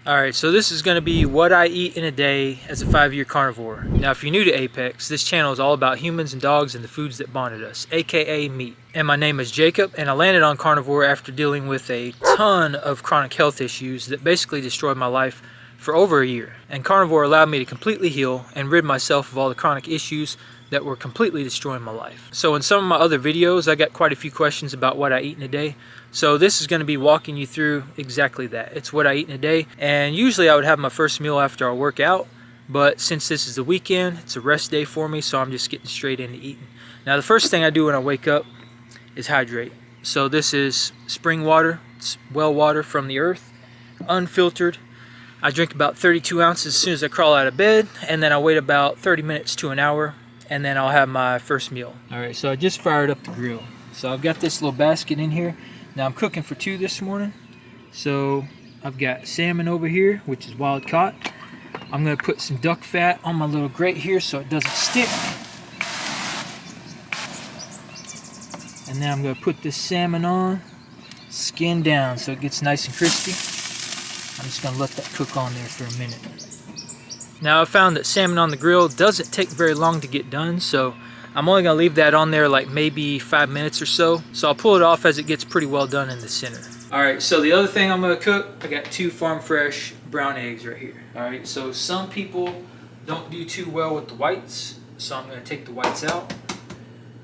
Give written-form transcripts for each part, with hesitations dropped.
Alright, so this is going to be what I eat in a day as a 5-year carnivore. Now if you're new to Apex, this channel is all about humans and dogs and the foods that bonded us, aka meat. And my name is Jacob, and I landed on carnivore after dealing with a ton of chronic health issues that basically destroyed my life for over a year. And carnivore allowed me to completely heal and rid myself of all the chronic issues that were completely destroying my life. So in some of my other videos, I got quite a few questions about what I eat in a day. So this is going to be walking you through exactly that. It's what I eat in a day. And usually I would have my first meal after I work out. But since this is the weekend, it's a rest day for me, so I'm just getting straight into eating. Now the first thing I do when I wake up is hydrate. So this is spring water. It's well water from the earth, unfiltered. I drink about 32 ounces as soon as I crawl out of bed, and then I wait about 30 minutes to an hour, and then I'll have my first meal. Alright, so I just fired up the grill. So I've got this little basket in here. Now I'm cooking for 2 this morning. So I've got salmon over here, which is wild caught. I'm going to put some duck fat on my little grate here so it doesn't stick. And then I'm going to put this salmon on, skin down so it gets nice and crispy. I'm just going to let that cook on there for a minute. Now I found that salmon on the grill doesn't take very long to get done, so I'm only going to leave that on there like maybe 5 minutes or so. So I'll pull it off as it gets pretty well done in the center. Alright, so the other thing I'm going to cook, I got 2 farm fresh brown eggs right here. Alright, so some people don't do too well with the whites, so I'm going to take the whites out.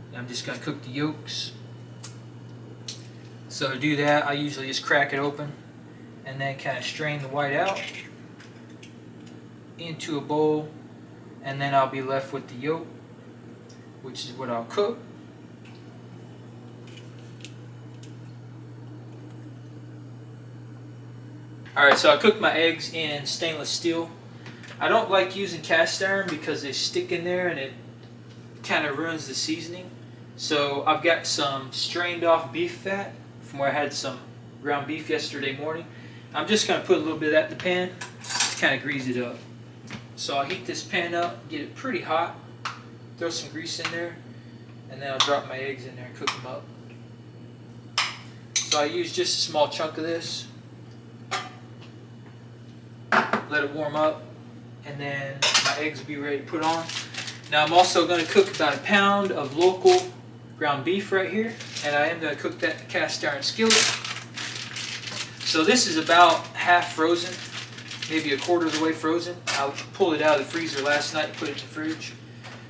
And I'm just going to cook the yolks. So to do that, I usually just crack it open and then kind of strain the white out into a bowl, and then I'll be left with the yolk, which is what I'll cook. Alright, so I cook my eggs in stainless steel. I don't like using cast iron because they stick in there and it kind of ruins the seasoning. So I've got some strained off beef fat from where I had some ground beef yesterday morning. I'm just going to put a little bit of that in the pan to kind of grease it up. So I'll heat this pan up, get it pretty hot, throw some grease in there, and then I'll drop my eggs in there and cook them up. So I use just a small chunk of this, let it warm up, and then my eggs will be ready to put on. Now I'm also going to cook about 1 pound of local ground beef right here, and I am going to cook that in a cast iron skillet. So this is about half frozen, maybe 1/4 of the way frozen. I pulled it out of the freezer last night and put it in the fridge.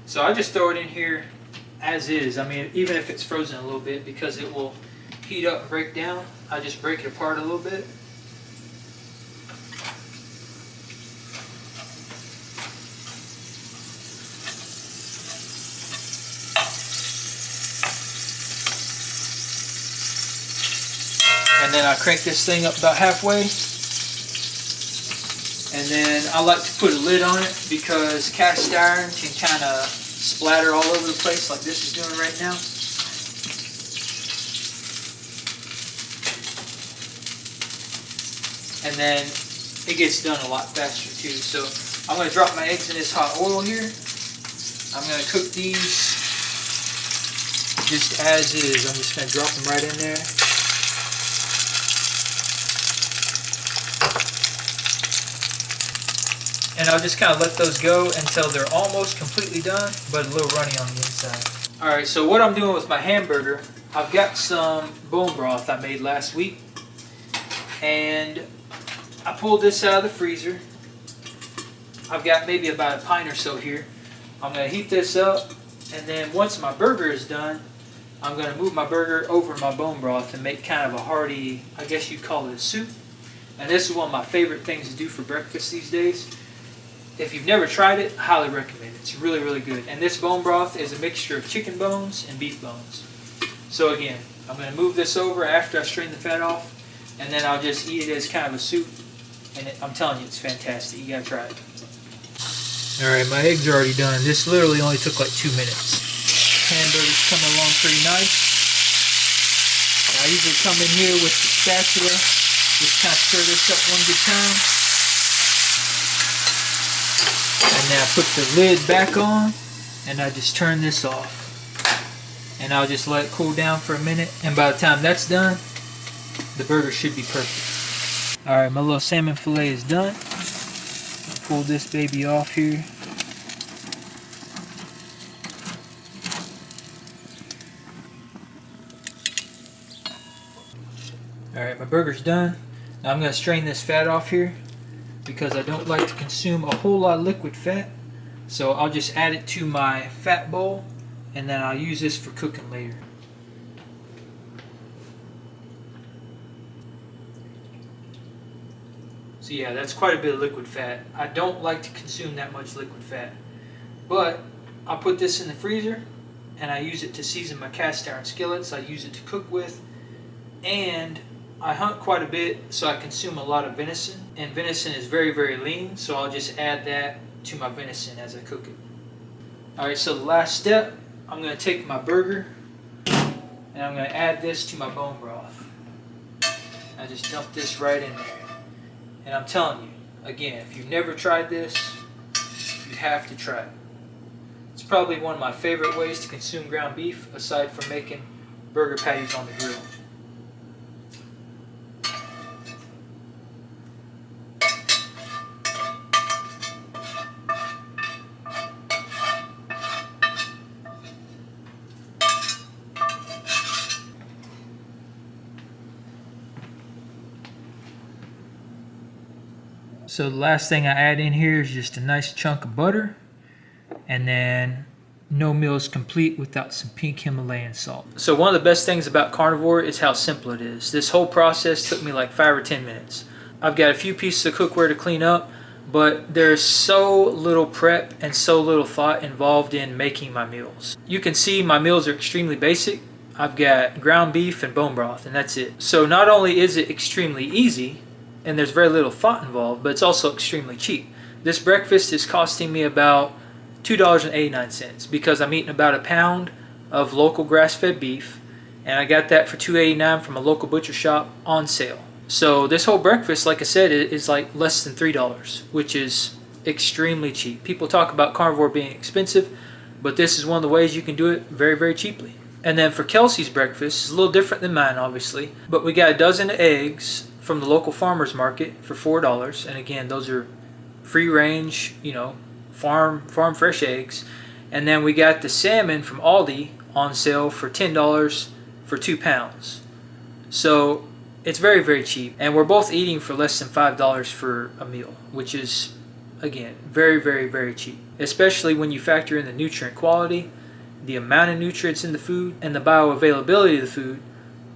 So I just throw it in here as is. I mean, even if it's frozen a little bit, because it will heat up and break down, I just break it apart a little bit. And then I crank this thing up about halfway. And then I like to put a lid on it because cast iron can kind of splatter all over the place like this is doing right now. And then it gets done a lot faster too. So I'm going to drop my eggs in this hot oil here. I'm going to cook these just as is. I'm just going to drop them right in there. And I'll just kind of let those go until they're almost completely done, but a little runny on the inside. Alright, so what I'm doing with my hamburger, I've got some bone broth I made last week. And I pulled this out of the freezer. I've got maybe about 1 pint or so here. I'm going to heat this up, and then once my burger is done, I'm going to move my burger over my bone broth and make kind of a hearty, I guess you'd call it a soup. And this is one of my favorite things to do for breakfast these days. If you've never tried it, I highly recommend it. It's really, really good. And this bone broth is a mixture of chicken bones and beef bones. So again, I'm going to move this over after I strain the fat off, and then I'll just eat it as kind of a soup. And I'm telling you, it's fantastic. You got to try it. Alright, my eggs are already done. This literally only took like 2 minutes. Hamburger's coming along pretty nice. I usually come in here with the spatula, just kind of stir this up one good time. And now put the lid back on, and I just turn this off. And I'll just let it cool down for a minute, and by the time that's done, the burger should be perfect. Alright, my little salmon fillet is done. Pull this baby off here. Alright, my burger's done. Now I'm going to strain this fat off here because I don't like to consume a whole lot of liquid fat. So I'll just add it to my fat bowl and then I'll use this for cooking later. So yeah, that's quite a bit of liquid fat. I don't like to consume that much liquid fat. But I'll put this in the freezer and I use it to season my cast iron skillets. I use it to cook with. And I hunt quite a bit, so I consume a lot of venison. And venison is very, very lean, so I'll just add that to my venison as I cook it. Alright, so the last step, I'm going to take my burger and I'm going to add this to my bone broth. I just dump this right in there. And I'm telling you, again, if you've never tried this, you have to try it. It's probably one of my favorite ways to consume ground beef, aside from making burger patties on the grill. So the last thing I add in here is just a nice chunk of butter, and then no meal is complete without some pink Himalayan salt. So one of the best things about Carnivore is how simple it is. This whole process took me like 5 or 10 minutes. I've got a few pieces of cookware to clean up, but there's so little prep and so little thought involved in making my meals. You can see my meals are extremely basic. I've got ground beef and bone broth, and that's it. So not only is it extremely easy, and there's very little thought involved, but it's also extremely cheap. This breakfast is costing me about $2.89 because I'm eating about a pound of local grass-fed beef, and I got that for $2.89 from a local butcher shop on sale. So this whole breakfast, like I said, is like less than $3, which is extremely cheap. People talk about Carnivore being expensive, but this is one of the ways you can do it very, very cheaply. And then for Kelsey's breakfast, it's a little different than mine, obviously, but we got a dozen eggs from the local farmer's market for $4, and again, those are free range, farm fresh eggs. And then we got the salmon from Aldi on sale for $10 for 2 pounds. So it's very, very cheap, and we're both eating for less than $5 for a meal, which is, again, very, very, very cheap, especially when you factor in the nutrient quality, the amount of nutrients in the food, and the bioavailability of the food,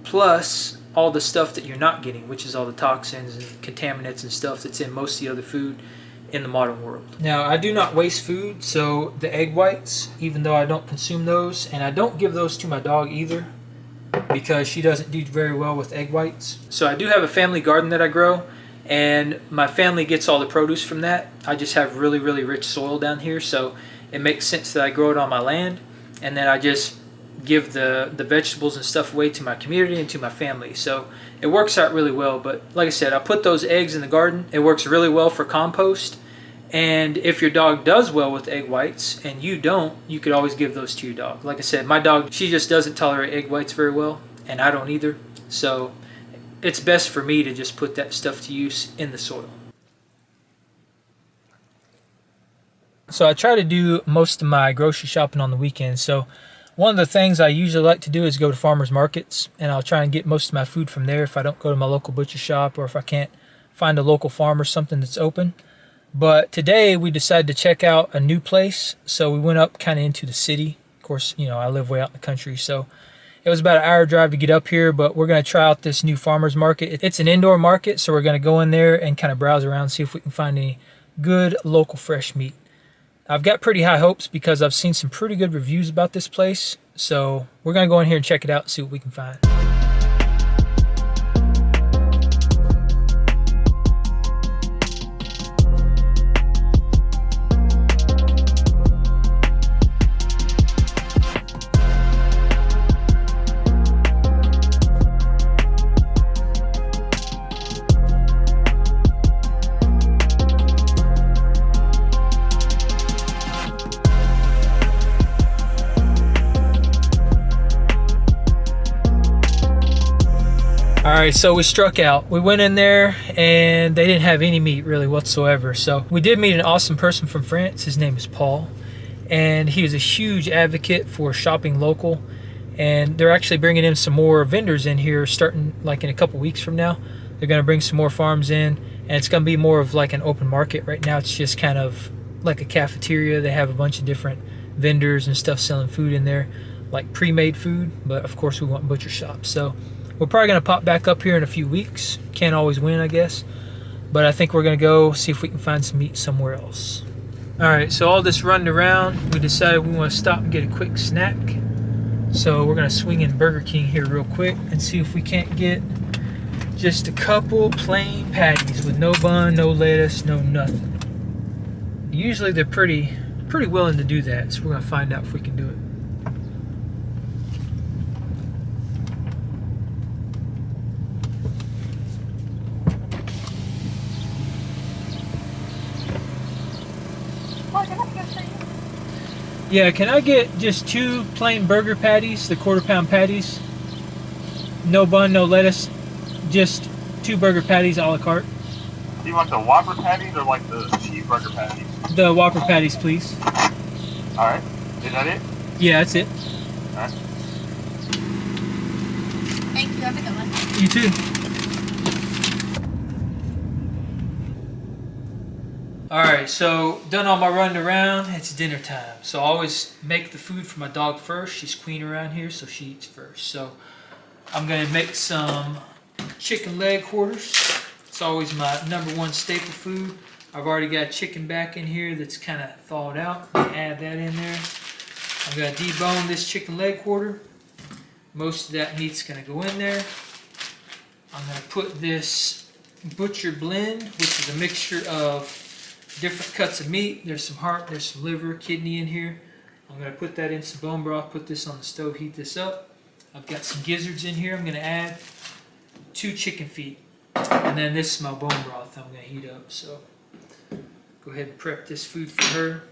plus all the stuff that you're not getting, which is all the toxins and contaminants and stuff that's in most of the other food in the modern world. Now, I do not waste food, so the egg whites, even though I don't consume those, and I don't give those to my dog either because she doesn't do very well with egg whites. So I do have a family garden that I grow, and my family gets all the produce from that. I just have really, really rich soil down here, so it makes sense that I grow it on my land, and then I just give the vegetables and stuff away to my community and to my family. So it works out really well. But like I said, I put those eggs in the garden. It works really well for compost. And if your dog does well with egg whites and you don't, you could always give those to your dog. Like I said, my dog, she just doesn't tolerate egg whites very well, and I don't either. So it's best for me to just put that stuff to use in the soil. So I try to do most of my grocery shopping on the weekends. So one of the things I usually like to do is go to farmers markets, and I'll try and get most of my food from there if I don't go to my local butcher shop or if I can't find a local farm or something that's open. But today we decided to check out a new place, so we went up kind of into the city. Of course, I live way out in the country, so it was about an hour drive to get up here, but we're going to try out this new farmers market. It's an indoor market, so we're going to go in there and kind of browse around, see if we can find any good local fresh meat. I've got pretty high hopes because I've seen some pretty good reviews about this place. So we're going to go in here and check it out and see what we can find. Alright, so we struck out. We went in there and they didn't have any meat really whatsoever. So we did meet an awesome person from France. His name is Paul. And he is a huge advocate for shopping local. And they're actually bringing in some more vendors in here starting like in a couple weeks from now. They're going to bring some more farms in. And it's going to be more of like an open market. Right now it's just kind of like a cafeteria. They have a bunch of different vendors and stuff selling food in there. Like pre-made food. But of course we want butcher shops. So we're probably going to pop back up here in a few weeks. Can't always win, I guess. But I think we're going to go see if we can find some meat somewhere else. Alright, so all this running around, we decided we want to stop and get a quick snack. So we're going to swing in Burger King here real quick and see if we can't get just a couple plain patties with no bun, no lettuce, no nothing. Usually they're pretty willing to do that, so we're going to find out if we can do it. Yeah, can I get just 2 plain burger patties, the quarter-pound patties? No bun, no lettuce, just 2 burger patties a la carte. Do you want the Whopper patties or like the cheeseburger patties? The Whopper patties, please. Alright. Is that it? Yeah, that's it. Alright. Thank you. Have a good one. You too. Alright, so done all my running around. It's dinner time. So I always make the food for my dog first. She's queen around here, so she eats first. So I'm going to make some chicken leg quarters. It's always my #1 staple food. I've already got chicken back in here that's kind of thawed out. Add that in there. I'm going to debone this chicken leg quarter. Most of that meat's going to go in there. I'm going to put this butcher blend, which is a mixture of different cuts of meat. There's some heart, there's some liver, kidney in here. I'm going to put that in some bone broth, put this on the stove, heat this up. I've got some gizzards in here. I'm going to add 2 chicken feet. And then this is my bone broth I'm going to heat up. So go ahead and prep this food for her.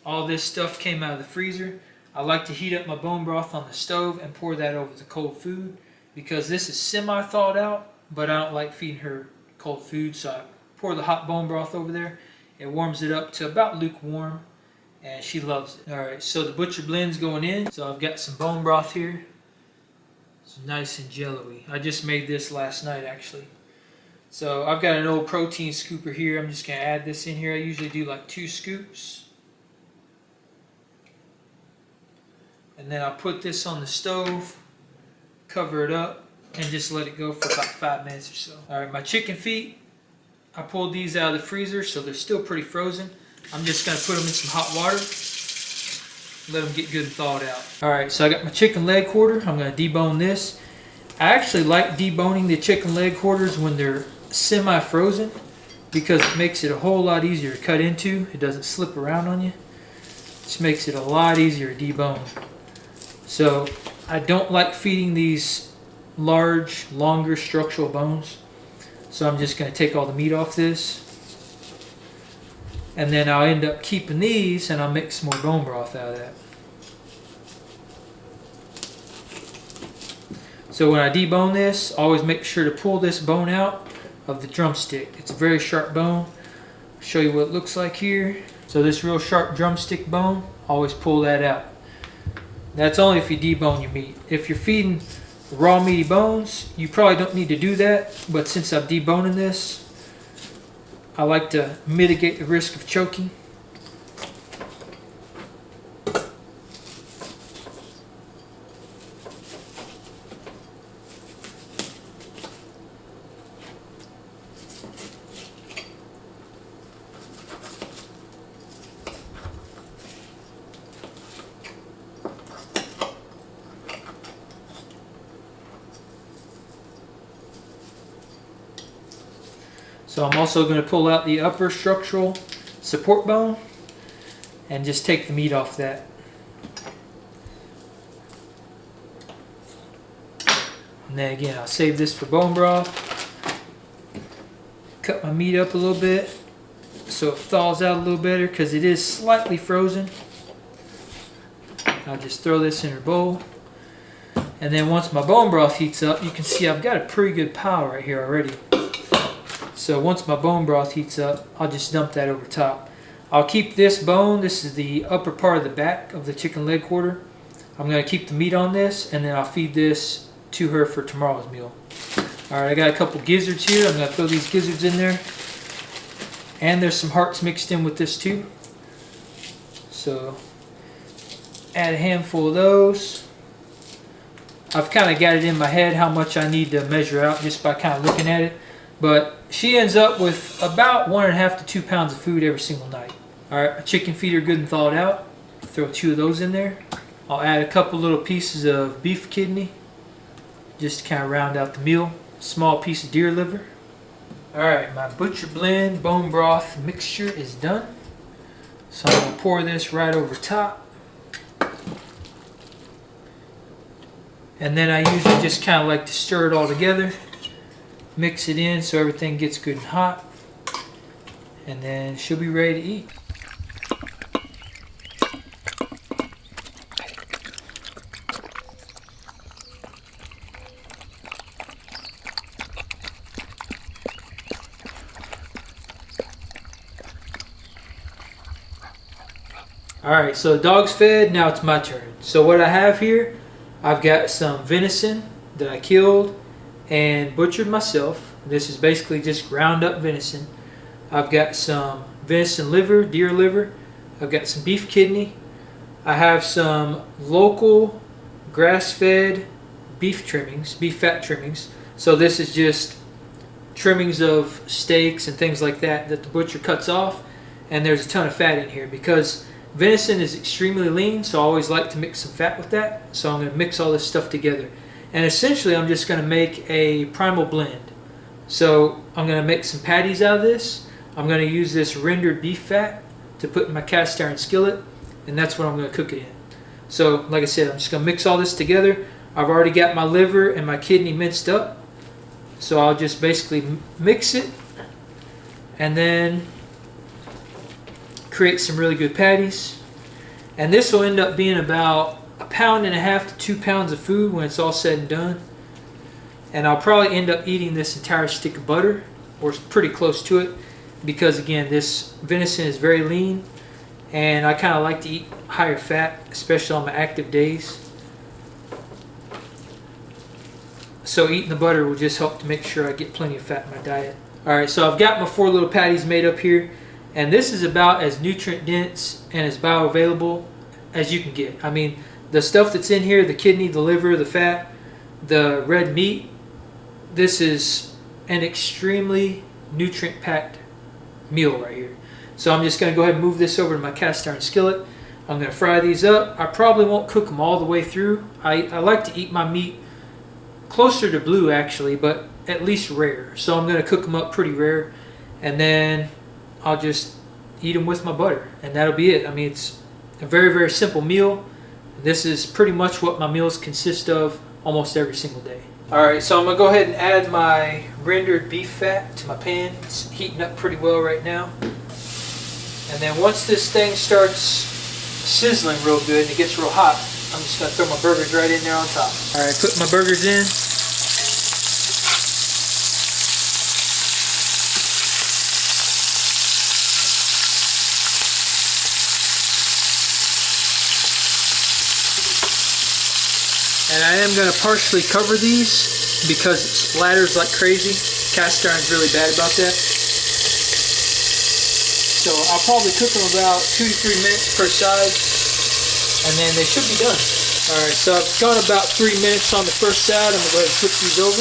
All this stuff came out of the freezer. I like to heat up my bone broth on the stove and pour that over the cold food because this is semi-thawed out. But I don't like feeding her cold food, so I pour the hot bone broth over there. It warms it up to about lukewarm, and she loves it. Alright, so the butcher blend's going in. So I've got some bone broth here. It's nice and jello-y. I just made this last night, actually. So I've got an old protein scooper here. I'm just going to add this in here. I usually do like 2 scoops. And then I'll put this on the stove, cover it up, and just let it go for about 5 minutes or so. Alright, my chicken feet, I pulled these out of the freezer, so they're still pretty frozen. I'm just going to put them in some hot water, let them get good and thawed out. Alright, so I got my chicken leg quarter. I'm going to debone this. I actually like deboning the chicken leg quarters when they're semi-frozen because it makes it a whole lot easier to cut into. It doesn't slip around on you. Just makes it a lot easier to debone. So I don't like feeding these large, longer structural bones. So I'm just going to take all the meat off this. And then I'll end up keeping these and I'll mix some more bone broth out of that. So when I debone this, always make sure to pull this bone out of the drumstick. It's a very sharp bone. I'll show you what it looks like here. So this real sharp drumstick bone, always pull that out. That's only if you debone your meat. If you're feeding raw meaty bones, you probably don't need to do that, but since I'm deboning this, I like to mitigate the risk of choking. So I'm also going to pull out the upper structural support bone and just take the meat off that. And then again, I'll save this for bone broth. Cut my meat up a little bit so it thaws out a little better because it is slightly frozen. I'll just throw this in her bowl. And then once my bone broth heats up, you can see I've got a pretty good pile right here already. So once my bone broth heats up, I'll just dump that over top. I'll keep this bone. This is the upper part of the back of the chicken leg quarter. I'm going to keep the meat on this, and then I'll feed this to her for tomorrow's meal. Alright, I got a couple gizzards here. I'm going to throw these gizzards in there. And there's some hearts mixed in with this too. So, add a handful of those. I've kind of got it in my head how much I need to measure out just by kind of looking at it. But she ends up with about 1.5 to 2 pounds of food every single night. Alright, my chicken feet are good and thawed out. Throw 2 of those in there. I'll add a couple little pieces of beef kidney just to kind of round out the meal. Small piece of deer liver. Alright, my butcher blend bone broth mixture is done. So I'm going to pour this right over top. And then I usually just kind of like to stir it all together. Mix it in so everything gets good and hot. And then she'll be ready to eat. Alright, so the dog's fed, now it's my turn. So what I have here, I've got some venison that I killed and butchered myself. This is basically just ground up venison. I've got some venison liver, deer liver. I've got some beef kidney. I have some local grass-fed beef trimmings, beef fat trimmings. So this is just trimmings of steaks and things like that that the butcher cuts off. And there's a ton of fat in here because venison is extremely lean, so I always like to mix some fat with that. So I'm going to mix all this stuff together. And essentially I'm just going to make a primal blend. So I'm going to make some patties out of this. I'm going to use this rendered beef fat to put in my cast iron skillet. And that's what I'm going to cook it in. So like I said, I'm just going to mix all this together. I've already got my liver and my kidney minced up. So I'll just basically mix it. And then create some really good patties, and this will end up being about 1.5 pounds to 2 pounds of food when it's all said and done. And I'll probably end up eating this entire stick of butter, or pretty close to it, because again this venison is very lean and I kind of like to eat higher fat, especially on my active days. So eating the butter will just help to make sure I get plenty of fat in my diet. Alright, so I've got my 4 little patties made up here. And this is about as nutrient dense and as bioavailable as you can get. I mean, the stuff that's in here, the kidney, the liver, the fat, the red meat, this is an extremely nutrient-packed meal right here. So I'm just going to go ahead and move this over to my cast iron skillet. I'm going to fry these up. I probably won't cook them all the way through. I like to eat my meat closer to blue actually, but at least rare. So I'm going to cook them up pretty rare. And then I'll just eat them with my butter, and that'll be it. I mean, it's a very, very simple meal. This is pretty much what my meals consist of almost every single day. Alright, so I'm going to go ahead and add my rendered beef fat to my pan. It's heating up pretty well right now. And then once this thing starts sizzling real good and it gets real hot, I'm just going to throw my burgers right in there on top. Alright, put my burgers in. And I am going to partially cover these because it splatters like crazy. Cast iron's really bad about that. So I'll probably cook them about 2 to 3 minutes per side, and then they should be done. Alright, so I've gone about 3 minutes on the first side. I'm going to go ahead and flip these over.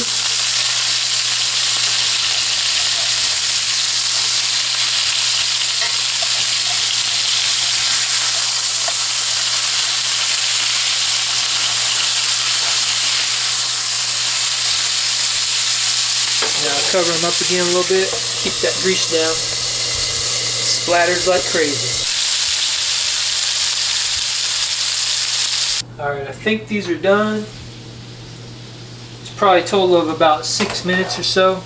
Now cover them up again a little bit, keep that grease down. Splatters like crazy. Alright, I think these are done. It's probably a total of about 6 minutes or so.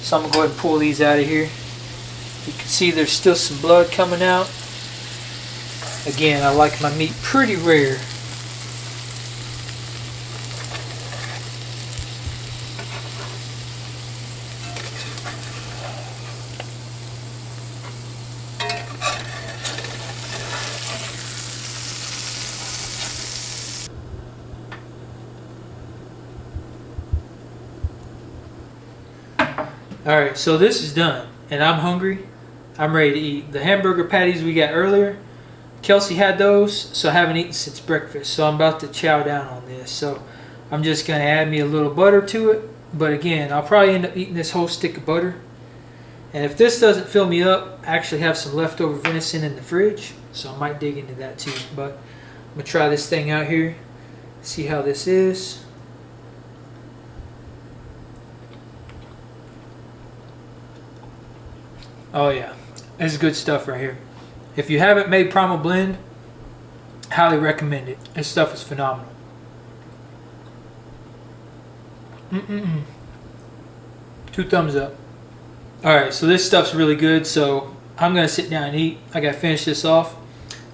So I'm going to go ahead and pull these out of here. You can see there's still some blood coming out. Again, I like my meat pretty rare. Alright, so this is done, and I'm hungry. I'm ready to eat. The hamburger patties we got earlier, Kelsey had those, so I haven't eaten since breakfast. So I'm about to chow down on this. So I'm just going to add me a little butter to it. But again, I'll probably end up eating this whole stick of butter. And if this doesn't fill me up, I actually have some leftover venison in the fridge. So I might dig into that too. But I'm going to try this thing out here. See how this is. Oh yeah, this is good stuff right here. If you haven't made Primal Blend, highly recommend it. This stuff is phenomenal. Two thumbs up. Alright, so this stuff's really good, so I'm going to sit down and eat. I got to finish this off.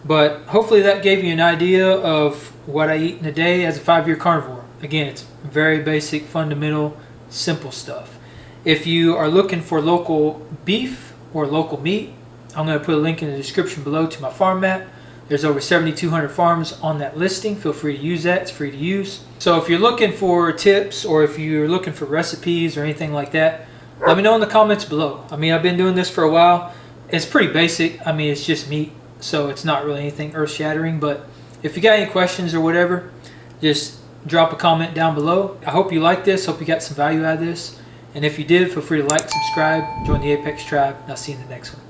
But hopefully that gave you an idea of what I eat in a day as a 5-year carnivore. Again, it's very basic, fundamental, simple stuff. If you are looking for local beef or local meat, I'm going to put a link in the description below to my farm map. There's over 7,200 farms on that listing. Feel free to use that. It's free to use. So if you're looking for tips or if you're looking for recipes or anything like that, let me know in the comments below. I mean, I've been doing this for a while. It's pretty basic. I mean, it's just meat, so it's not really anything earth-shattering. But if you got any questions or whatever, just drop a comment down below. I hope you like this. Hope you got some value out of this. And if you did, feel free to like, subscribe, join the Apex tribe, and I'll see you in the next one.